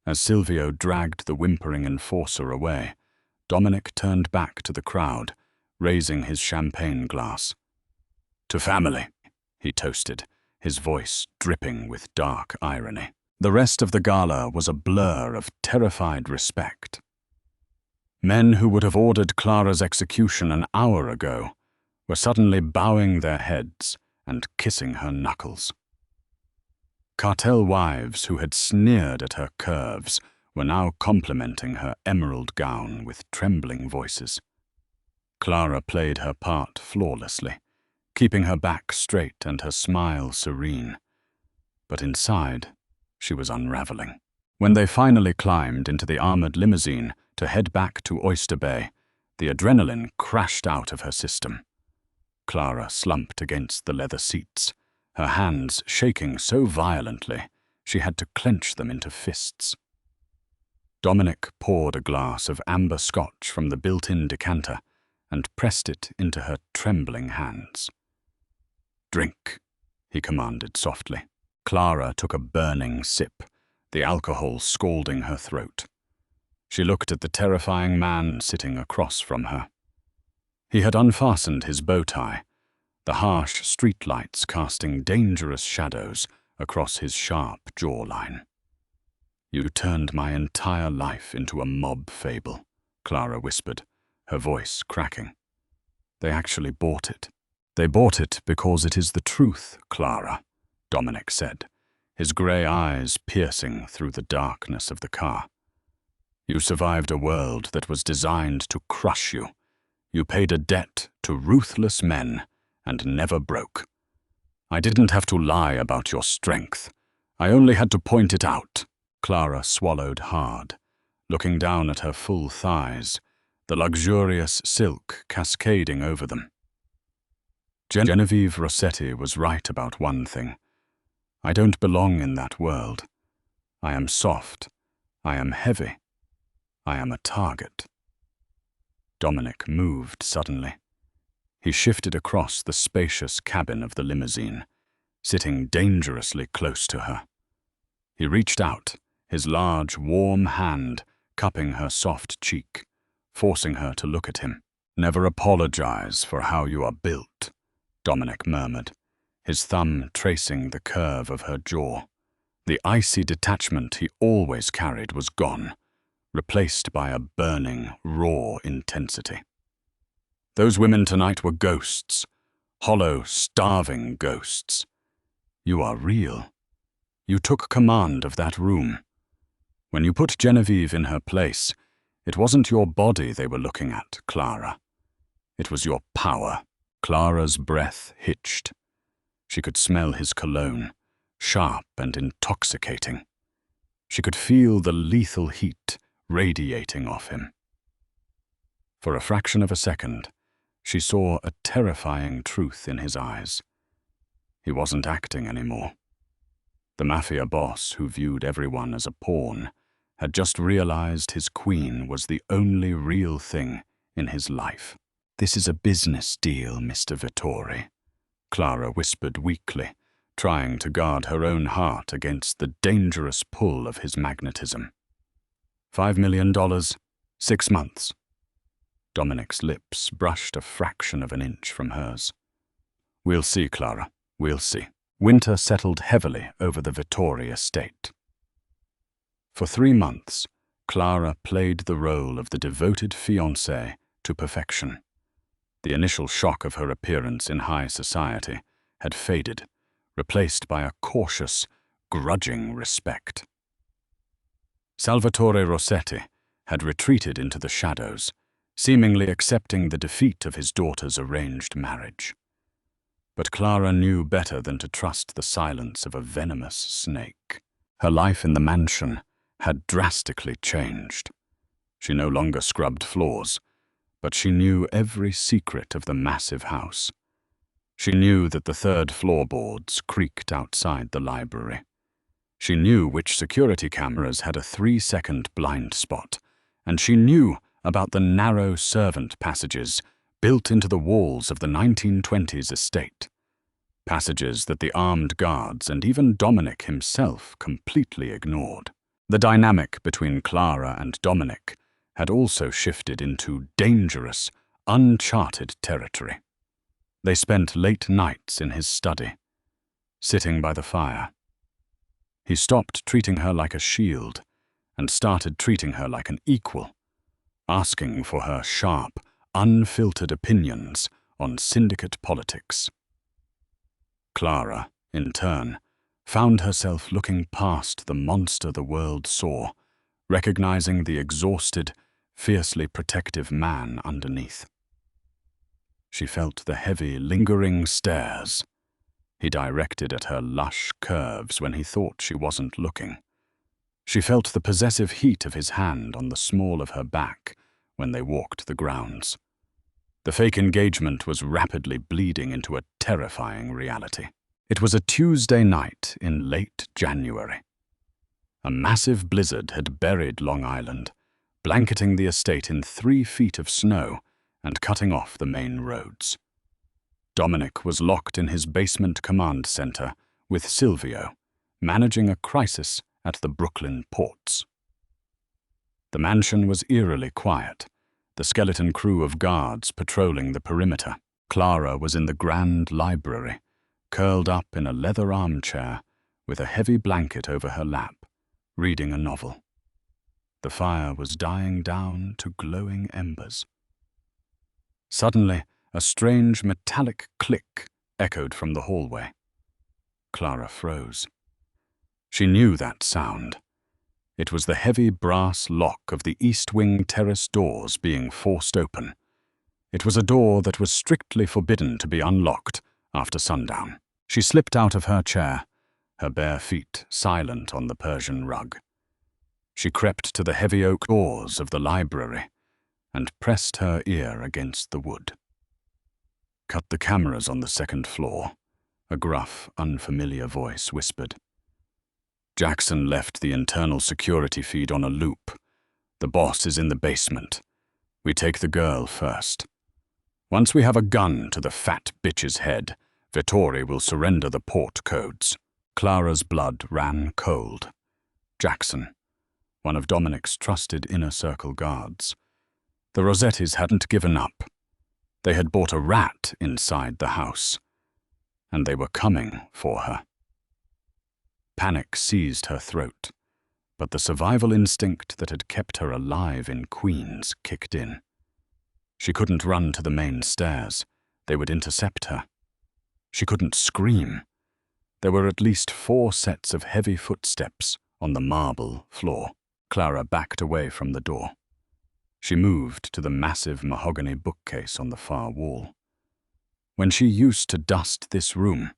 As Silvio dragged the whimpering enforcer away, Dominic turned back to the crowd, raising his champagne glass. "To family," he toasted, his voice dripping with dark irony. The rest of the gala was a blur of terrified respect. Men who would have ordered Clara's execution an hour ago were suddenly bowing their heads and kissing her knuckles. Cartel wives who had sneered at her curves were now complimenting her emerald gown with trembling voices. Clara played her part flawlessly, keeping her back straight and her smile serene. But inside, she was unraveling. When they finally climbed into the armored limousine to head back to Oyster Bay, the adrenaline crashed out of her system. Clara slumped against the leather seats, her hands shaking so violently she had to clench them into fists. Dominic poured a glass of amber scotch from the built-in decanter and pressed it into her trembling hands. "Drink," he commanded softly. Clara took a burning sip, the alcohol scalding her throat. She looked at the terrifying man sitting across from her. He had unfastened his bow tie, the harsh streetlights casting dangerous shadows across his sharp jawline. "You turned my entire life into a mob fable," Clara whispered, her voice cracking. "They actually bought it." "They bought it because it is the truth, Clara," Dominic said, his grey eyes piercing through the darkness of the car. "You survived a world that was designed to crush you. You paid a debt to ruthless men and never broke. I didn't have to lie about your strength. I only had to point it out." Clara swallowed hard, looking down at her full thighs, the luxurious silk cascading over them. Genevieve Rossetti was right about one thing. I don't belong in that world. I am soft. I am heavy. I am a target. Dominic moved suddenly. He shifted across the spacious cabin of the limousine, sitting dangerously close to her. He reached out, his large, warm hand cupping her soft cheek, forcing her to look at him. "Never apologize for how you are built," Dominic murmured, his thumb tracing the curve of her jaw. The icy detachment he always carried was gone, replaced by a burning, raw intensity. Those women tonight were ghosts, hollow, starving ghosts. You are real. You took command of that room. When you put Genevieve in her place, it wasn't your body they were looking at, Clara. It was your power. Clara's breath hitched. She could smell his cologne, sharp and intoxicating. She could feel the lethal heat radiating off him. For a fraction of a second, she saw a terrifying truth in his eyes. He wasn't acting anymore. The Mafia boss, who viewed everyone as a pawn, had just realized his queen was the only real thing in his life. "This is a business deal, Mr. Vettori," Clara whispered weakly, trying to guard her own heart against the dangerous pull of his magnetism. $5 million, 6 months. Dominic's lips brushed a fraction of an inch from hers. "We'll see, Clara, we'll see." Winter settled heavily over the Vettori estate. For 3 months, Clara played the role of the devoted fiancée to perfection. The initial shock of her appearance in high society had faded, replaced by a cautious, grudging respect. Salvatore Rossetti had retreated into the shadows, seemingly accepting the defeat of his daughter's arranged marriage. But Clara knew better than to trust the silence of a venomous snake. Her life in the mansion had drastically changed. She no longer scrubbed floors, but she knew every secret of the massive house. She knew that the 3rd floorboards creaked outside the library. She knew which security cameras had a 3-second blind spot, and she knew about the narrow servant passages built into the walls of the 1920s estate. Passages that the armed guards and even Dominic himself completely ignored. The dynamic between Clara and Dominic had also shifted into dangerous, uncharted territory. They spent late nights in his study, sitting by the fire. He stopped treating her like a shield and started treating her like an equal, asking for her sharp, unfiltered opinions on syndicate politics. Clara, in turn, found herself looking past the monster the world saw, recognizing the exhausted, fiercely protective man underneath. She felt the heavy, lingering stares he directed at her lush curves when he thought she wasn't looking. She felt the possessive heat of his hand on the small of her back when they walked the grounds. The fake engagement was rapidly bleeding into a terrifying reality. It was a Tuesday night in late January. A massive blizzard had buried Long Island, blanketing the estate in 3 feet of snow and cutting off the main roads. Dominic was locked in his basement command center with Silvio, managing a crisis at the Brooklyn ports. The mansion was eerily quiet, the skeleton crew of guards patrolling the perimeter. Clara was in the grand library, curled up in a leather armchair with a heavy blanket over her lap, reading a novel. The fire was dying down to glowing embers. Suddenly, a strange metallic click echoed from the hallway. Clara froze. She knew that sound. It was the heavy brass lock of the East Wing terrace doors being forced open. It was a door that was strictly forbidden to be unlocked after sundown. She slipped out of her chair, her bare feet silent on the Persian rug. She crept to the heavy oak doors of the library and pressed her ear against the wood. "Cut the cameras on the 2nd floor," a gruff, unfamiliar voice whispered. Jackson left the internal security feed on a loop. The boss is in the basement. We take the girl first. Once we have a gun to the fat bitch's head, Vittori will surrender the port codes. Clara's blood ran cold. Jackson, one of Dominic's trusted inner circle guards. The Rossettis hadn't given up. They had bought a rat inside the house, and they were coming for her. Panic seized her throat, but the survival instinct that had kept her alive in Queens kicked in. She couldn't run to the main stairs. They would intercept her. She couldn't scream. There were at least 4 sets of heavy footsteps on the marble floor. Clara backed away from the door. She moved to the massive mahogany bookcase on the far wall. When she used to dust this room,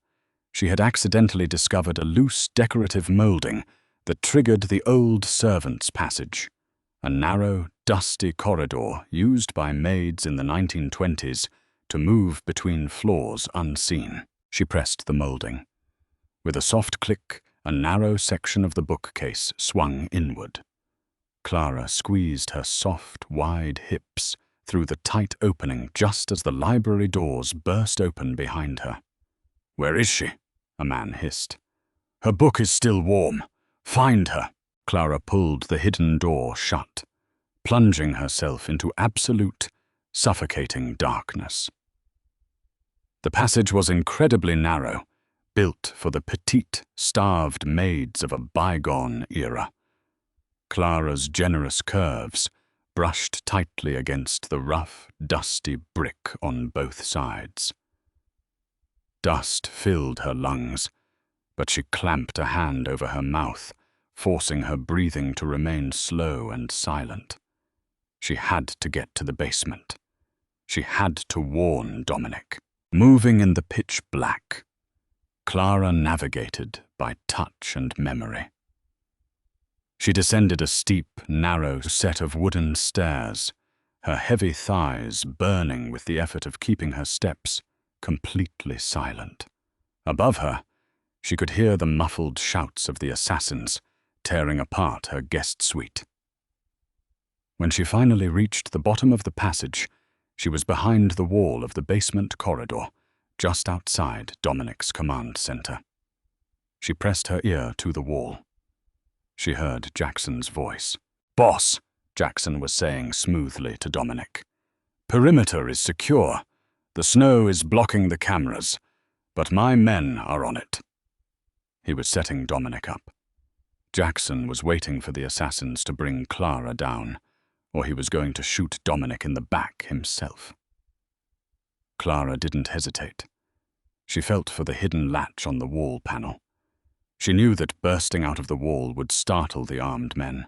she had accidentally discovered a loose decorative molding that triggered the old servants' passage, a narrow, dusty corridor used by maids in the 1920s to move between floors unseen. She pressed the molding. With a soft click, a narrow section of the bookcase swung inward. Clara squeezed her soft, wide hips through the tight opening just as the library doors burst open behind her. "Where is she?" a man hissed. "Her book is still warm. Find her." Clara pulled the hidden door shut, plunging herself into absolute, suffocating darkness. The passage was incredibly narrow, built for the petite, starved maids of a bygone era. Clara's generous curves brushed tightly against the rough, dusty brick on both sides. Dust filled her lungs, but she clamped a hand over her mouth, forcing her breathing to remain slow and silent. She had to get to the basement. She had to warn Dominic. Moving in the pitch black, Clara navigated by touch and memory. She descended a steep, narrow set of wooden stairs, her heavy thighs burning with the effort of keeping her steps completely silent. Above her, she could hear the muffled shouts of the assassins tearing apart her guest suite. When she finally reached the bottom of the passage, she was behind the wall of the basement corridor, just outside Dominic's command center. She pressed her ear to the wall. She heard Jackson's voice. "Boss," Jackson was saying smoothly to Dominic. "Perimeter is secure. The snow is blocking the cameras, but my men are on it." He was setting Dominic up. Jackson was waiting for the assassins to bring Clara down, or he was going to shoot Dominic in the back himself. Clara didn't hesitate. She felt for the hidden latch on the wall panel. She knew that bursting out of the wall would startle the armed men,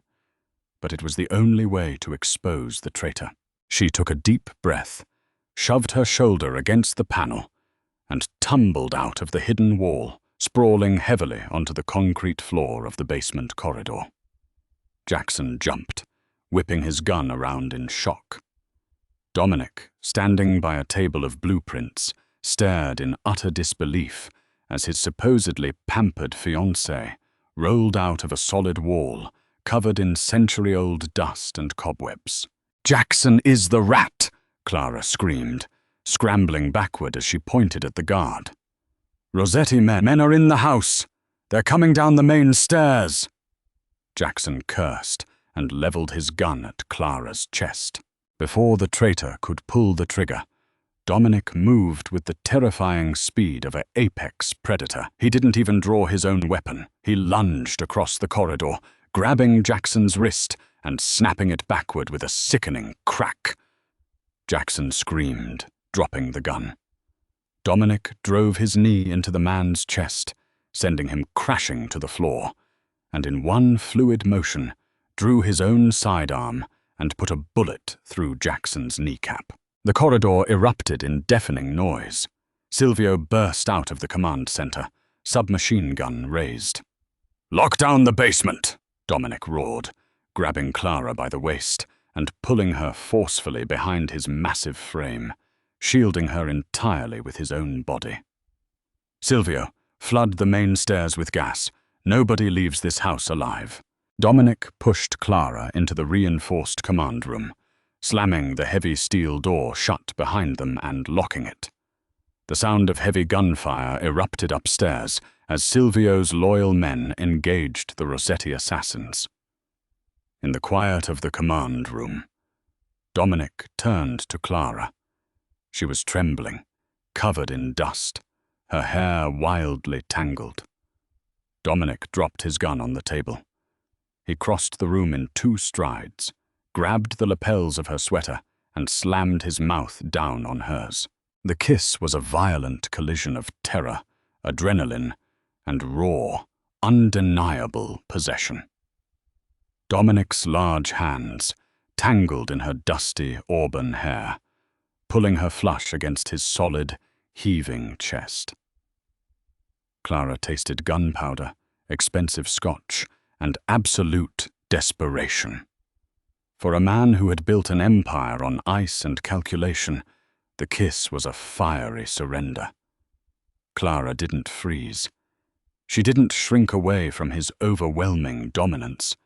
but it was the only way to expose the traitor. She took a deep breath, shoved her shoulder against the panel, and tumbled out of the hidden wall, sprawling heavily onto the concrete floor of the basement corridor. Jackson jumped, whipping his gun around in shock. Dominic, standing by a table of blueprints, stared in utter disbelief as his supposedly pampered fiancée rolled out of a solid wall covered in century-old dust and cobwebs. "Jackson is the rat!" Clara screamed, scrambling backward as she pointed at the guard. "Rossetti men are in the house! They're coming down the main stairs!" Jackson cursed and leveled his gun at Clara's chest. Before the traitor could pull the trigger, Dominic moved with the terrifying speed of an apex predator. He didn't even draw his own weapon. He lunged across the corridor, grabbing Jackson's wrist and snapping it backward with a sickening crack. Jackson screamed, dropping the gun. Dominic drove his knee into the man's chest, sending him crashing to the floor, and in one fluid motion, drew his own sidearm and put a bullet through Jackson's kneecap. The corridor erupted in deafening noise. Silvio burst out of the command center, submachine gun raised. "Lock down the basement!" Dominic roared, grabbing Clara by the waist and pulling her forcefully behind his massive frame, shielding her entirely with his own body. "Silvio, flood the main stairs with gas. Nobody leaves this house alive." Dominic pushed Clara into the reinforced command room, slamming the heavy steel door shut behind them and locking it. The sound of heavy gunfire erupted upstairs as Silvio's loyal men engaged the Rossetti assassins. In the quiet of the command room, Dominic turned to Clara. She was trembling, covered in dust, her hair wildly tangled. Dominic dropped his gun on the table. He crossed the room in 2 strides, grabbed the lapels of her sweater, and slammed his mouth down on hers. The kiss was a violent collision of terror, adrenaline, and raw, undeniable possession. Dominic's large hands tangled in her dusty auburn hair, pulling her flush against his solid, heaving chest. Clara tasted gunpowder, expensive scotch, and absolute desperation. For a man who had built an empire on ice and calculation, the kiss was a fiery surrender. Clara didn't freeze. She didn't shrink away from his overwhelming dominance.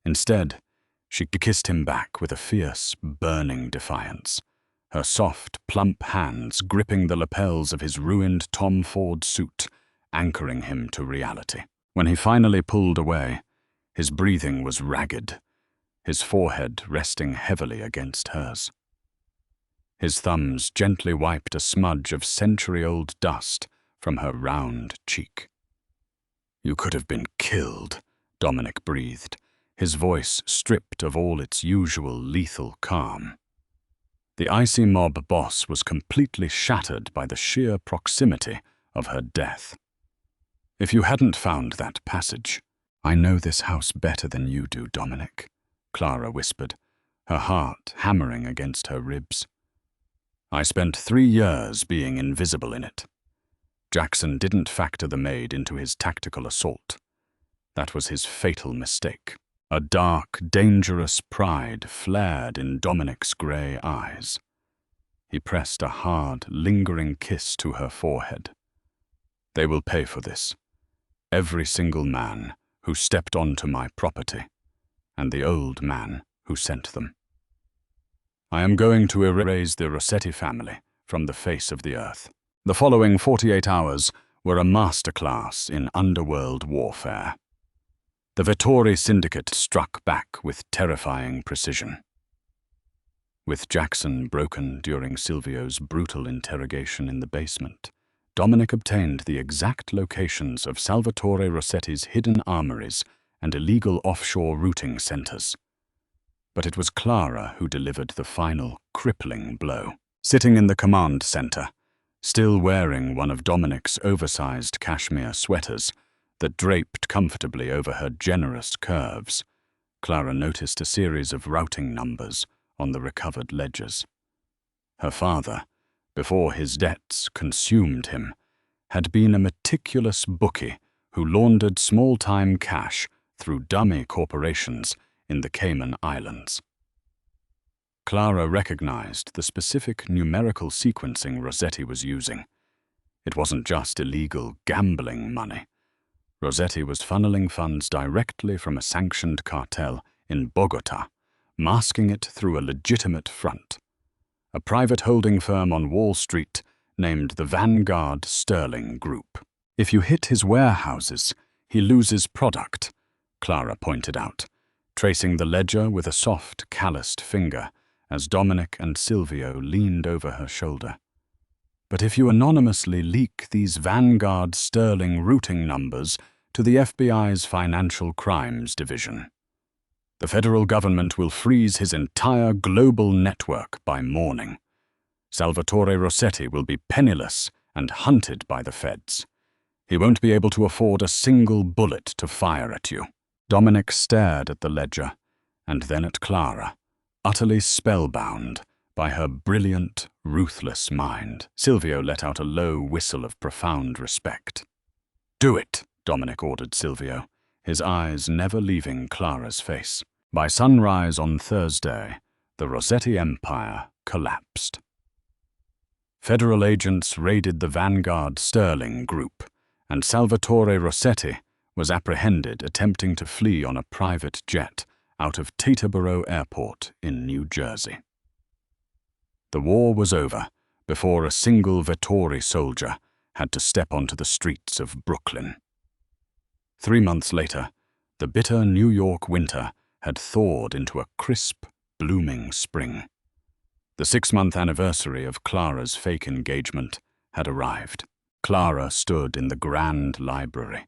Instead, she kissed him back with a fierce, burning defiance, her soft, plump hands gripping the lapels of his ruined Tom Ford suit, anchoring him to reality. When he finally pulled away, his breathing was ragged, his forehead resting heavily against hers. His thumbs gently wiped a smudge of century-old dust from her round cheek. "You could have been killed," Dominic breathed, his voice stripped of all its usual lethal calm. The icy mob boss was completely shattered by the sheer proximity of her death. "If you hadn't found that passage—" "I know this house better than you do, Dominic," Clara whispered, her heart hammering against her ribs. "I spent 3 years being invisible in it." Jackson didn't factor the Maid into his tactical assault. That was his fatal mistake. A dark, dangerous pride flared in Dominic's grey eyes. He pressed a hard, lingering kiss to her forehead. "They will pay for this. Every single man who stepped onto my property, and the old man who sent them. I am going to erase the Rossetti family from the face of the earth." The following 48 hours were a masterclass in underworld warfare. The Vettori syndicate struck back with terrifying precision. With Jackson broken during Silvio's brutal interrogation in the basement, Dominic obtained the exact locations of Salvatore Rossetti's hidden armories and illegal offshore routing centers. But it was Clara who delivered the final, crippling blow. Sitting in the command center, still wearing one of Dominic's oversized cashmere sweaters that draped comfortably over her generous curves, Clara noticed a series of routing numbers on the recovered ledgers. Her father, before his debts consumed him, had been a meticulous bookie who laundered small-time cash through dummy corporations in the Cayman Islands. Clara recognized the specific numerical sequencing Rossetti was using. It wasn't just illegal gambling money. Rossetti was funneling funds directly from a sanctioned cartel in Bogota, masking it through a legitimate front. A private holding firm on Wall Street named the Vanguard Sterling Group. "If you hit his warehouses, he loses product," Clara pointed out, tracing the ledger with a soft, calloused finger as Dominic and Silvio leaned over her shoulder. "But if you anonymously leak these Vanguard Sterling routing numbers to the FBI's Financial Crimes Division, the federal government will freeze his entire global network by morning. Salvatore Rossetti will be penniless and hunted by the feds. He won't be able to afford a single bullet to fire at you." Dominic stared at the ledger, and then at Clara, utterly spellbound by her brilliant, ruthless mind. Silvio let out a low whistle of profound respect. "Do it," Dominic ordered Silvio, his eyes never leaving Clara's face. By sunrise on Thursday, the Rossetti empire collapsed. Federal agents raided the Vanguard Sterling Group, and Salvatore Rossetti was apprehended attempting to flee on a private jet out of Teterboro Airport in New Jersey. The war was over before a single Vettori soldier had to step onto the streets of Brooklyn. 3 months later, the bitter New York winter had thawed into a crisp, blooming spring. The 6-month anniversary of Clara's fake engagement had arrived. Clara stood in the grand library,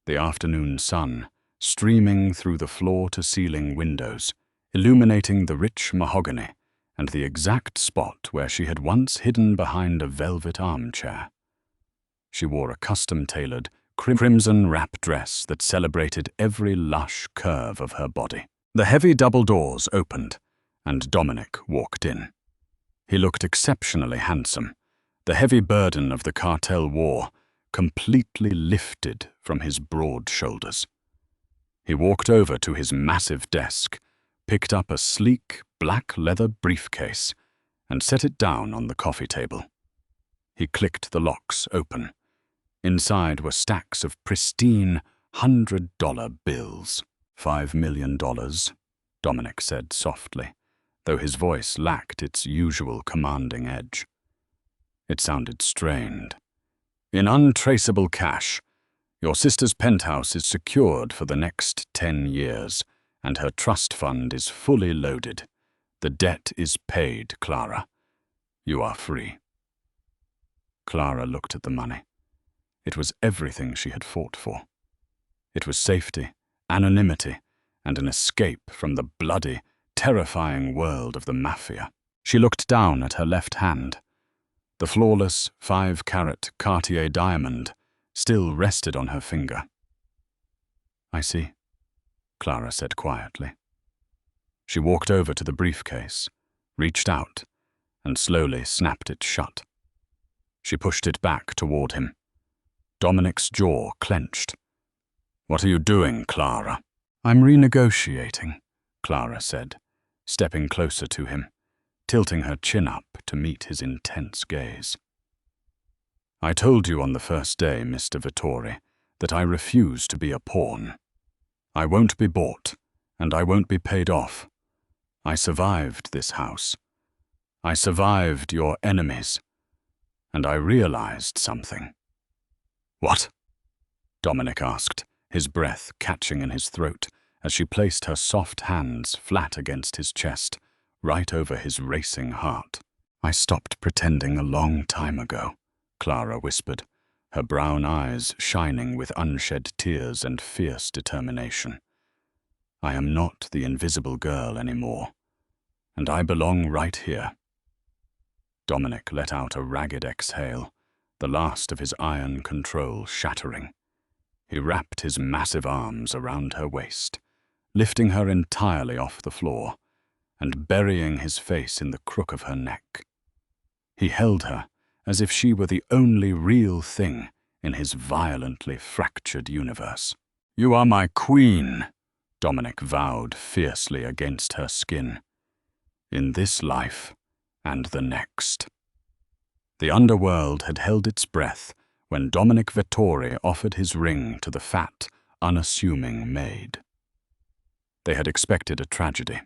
the afternoon sun streaming through the floor-to-ceiling windows, illuminating the rich mahogany and the exact spot where she had once hidden behind a velvet armchair. She wore a custom-tailored, crimson wrap dress that celebrated every lush curve of her body. The heavy double doors opened, and Dominic walked in. He looked exceptionally handsome, the heavy burden of the cartel war completely lifted from his broad shoulders. He walked over to his massive desk, picked up a sleek, black leather briefcase, and set it down on the coffee table. He clicked the locks open. Inside were stacks of pristine $100 bills. $5 million, Dominic said softly, though his voice lacked its usual commanding edge. It sounded strained. In untraceable cash, your sister's penthouse is secured for the next 10 years, and her trust fund is fully loaded. The debt is paid, Clara. You are free. Clara looked at the money. It was everything she had fought for. It was safety, anonymity, and an escape from the bloody, terrifying world of the Mafia. She looked down at her left hand. The flawless 5-carat Cartier diamond still rested on her finger. I see, Clara said quietly. She walked over to the briefcase, reached out, and slowly snapped it shut. She pushed it back toward him. Dominic's jaw clenched. What are you doing, Clara? I'm renegotiating, Clara said, stepping closer to him, tilting her chin up to meet his intense gaze. I told you on the first day, Mr. Vettori, that I refuse to be a pawn. I won't be bought, and I won't be paid off. I survived this house. I survived your enemies, and I realized something. What? Dominic asked, his breath catching in his throat as she placed her soft hands flat against his chest, right over his racing heart. I stopped pretending a long time ago, Clara whispered, her brown eyes shining with unshed tears and fierce determination. I am not the invisible girl anymore, and I belong right here. Dominic let out a ragged exhale, the last of his iron control shattering. He wrapped his massive arms around her waist, lifting her entirely off the floor and burying his face in the crook of her neck. He held her as if she were the only real thing in his violently fractured universe. You are my queen, Dominic vowed fiercely against her skin. In this life and the next. The underworld had held its breath when Dominic Vettori offered his ring to the fat, unassuming Maid. They had expected a tragedy.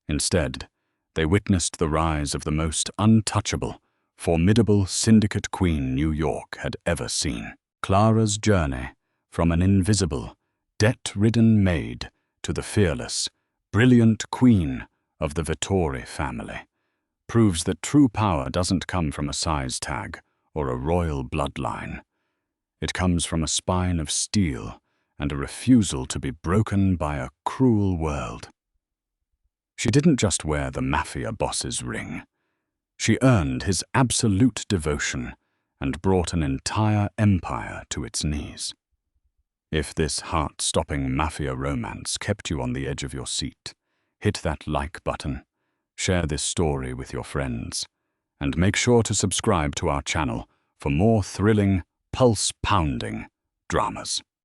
Instead, they witnessed the rise of the most untouchable, formidable syndicate queen New York had ever seen. Clara's journey from an invisible, debt-ridden maid to the fearless, brilliant queen of the Vettori family proves that true power doesn't come from a size tag or a royal bloodline. It comes from a spine of steel and a refusal to be broken by a cruel world. She didn't just wear the Mafia Boss's ring. She earned his absolute devotion and brought an entire empire to its knees. If this heart-stopping Mafia romance kept you on the edge of your seat, hit that like button, share this story with your friends, and make sure to subscribe to our channel for more thrilling, pulse-pounding dramas.